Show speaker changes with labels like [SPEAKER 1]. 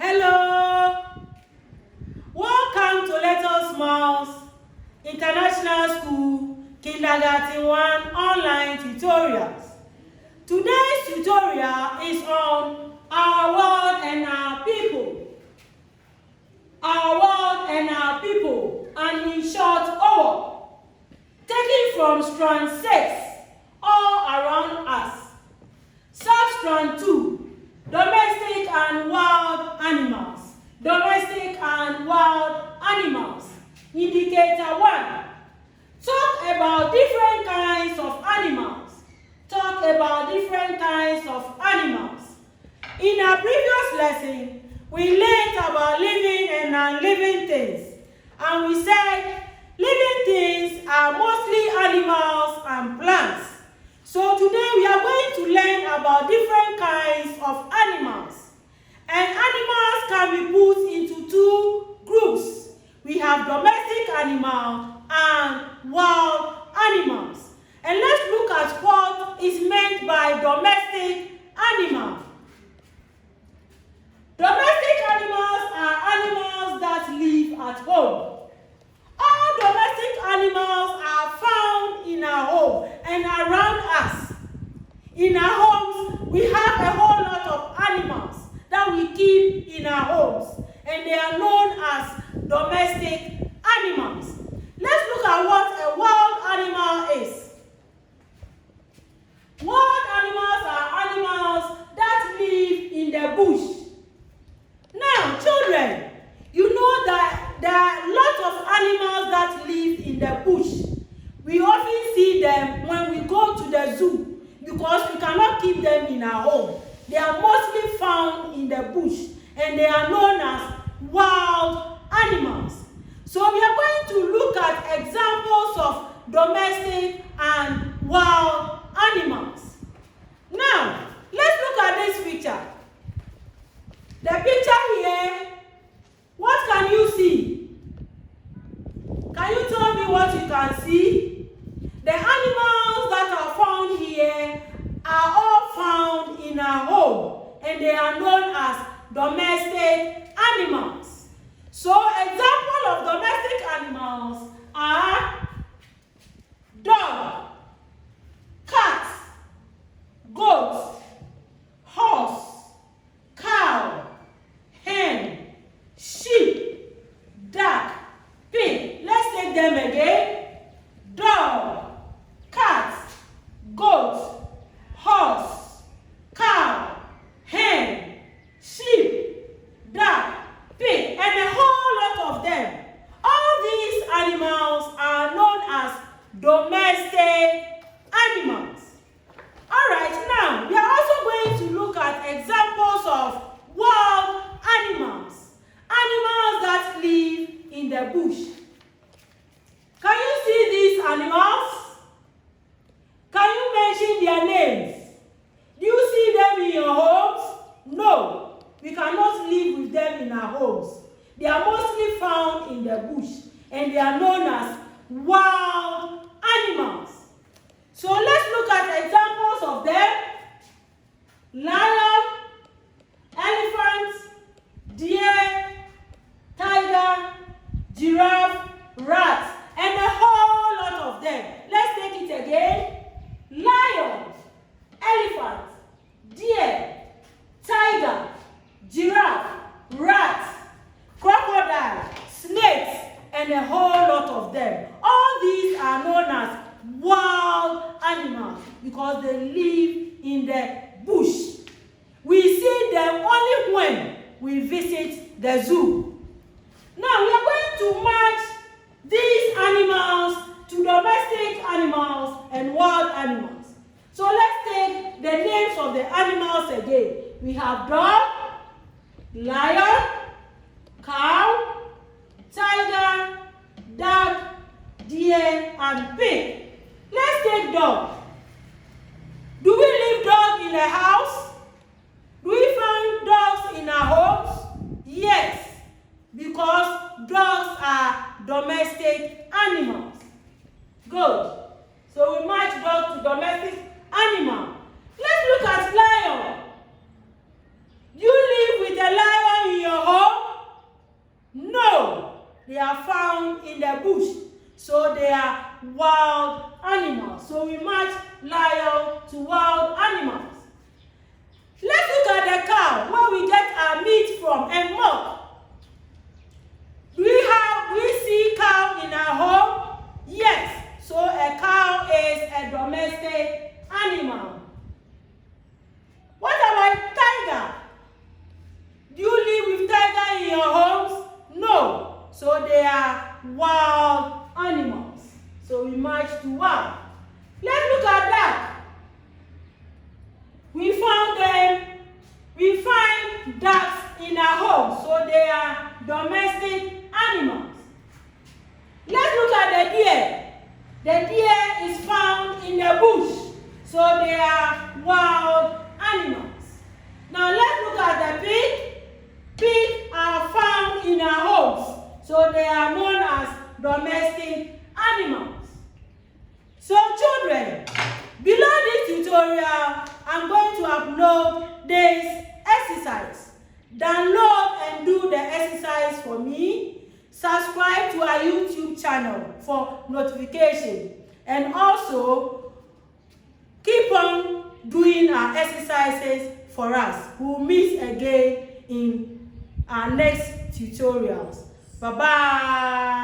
[SPEAKER 1] Hello! Welcome to Let Us Smiles International School Kindergarten 1 online tutorials. Today's tutorial is on our world and our people. Our world and our people, and in short, our. Taken from strand 6, all around us. Substrand 2, domestic and wild animals. Domestic and wild animals. Indicator 1, talk about different kinds of animals. Talk about different kinds of animals. In our previous lesson, we learned about living and non-living things. And we said living things are mostly animals and plants. So today we are going to learn about different kinds of animals. And animals can be put into two groups. We have domestic animals and wild animals. And let's look at what is meant by domestic animal. Domestic animals are animals that live at home. All domestic animals are found in our home and around us. In our homes, we have a whole lot of animals that we keep in our homes, and they are known as domestic animals. Let's look at what a wild animal is. Wild animals are animals that live in the bush. Now, children, you know that there are lots of animals that live in the bush. We often see them when we go to the zoo because we cannot keep them in our home. They are mostly found in the bush, and they are known as wild animals. So we are going to look at examples of domestic and wild animals. Now, let's look at this picture. The picture here, what can you see? Can you tell me what you can see? The animals that are found here are all found in our home, and they are known as domestic animals. So examples of domestic animals are dog, cat, goat, horse, cow, hen, sheep, duck, pig. Let's take them again. Dog, cat, goat, horse, cow, hen, sheep, duck, pig, and a whole lot of them. All these animals are known as domestic animals. Alright, now we are also going to look at examples of wild animals. Animals that live in the bush. Can you see these animals? Can you mention their names? Do you see them in your homes? No, we cannot live with them in our homes. They are mostly found in the bush, and they are known as wild animals. So let's look at examples of them. Lion, elephant, deer, tiger, giraffe, rat, and a whole lot of them. Let's take it again. Lion, elephant, deer, tiger, giraffe, rat, crocodile, snakes, and a whole lot of them. All these are known as wild animals because they live in the bush. We see them only when we visit the zoo. Now we are going to match these animals to domestic animals and wild animals. So let's take the names of the animals again. We have dog, lion, cow, tiger, duck, deer, and pig. Let's take dog. Do we leave dog in the house? Do we find dogs in our homes? Yes, because dogs are domestic animals. Good. So we match dog to domestic animal. Let's look at lion. You live with a lion in your they are found in the bush. So they are wild animals. So we match lion to wild animals. Let's look at the cow, where we get our meat from and milk. Do we see cow in our home? Yes. So a cow is a domestic animal. What about tiger? Do you live with tiger in your homes? No. So they are wild animals. So we match to wild. Let's look at that. We find ducks in our homes. So they are domestic animals. Let's look at the deer. The deer is found in the bush. So they are wild animals. Now let's look at the pig. Pigs are found in our homes. So they are known as domestic animals. So children, below this tutorial, I'm going to upload this exercise. Download and do the exercise for me. Subscribe to our YouTube channel for notification. And also, keep on doing our exercises for us. We'll meet again in our next tutorials. Bye-bye.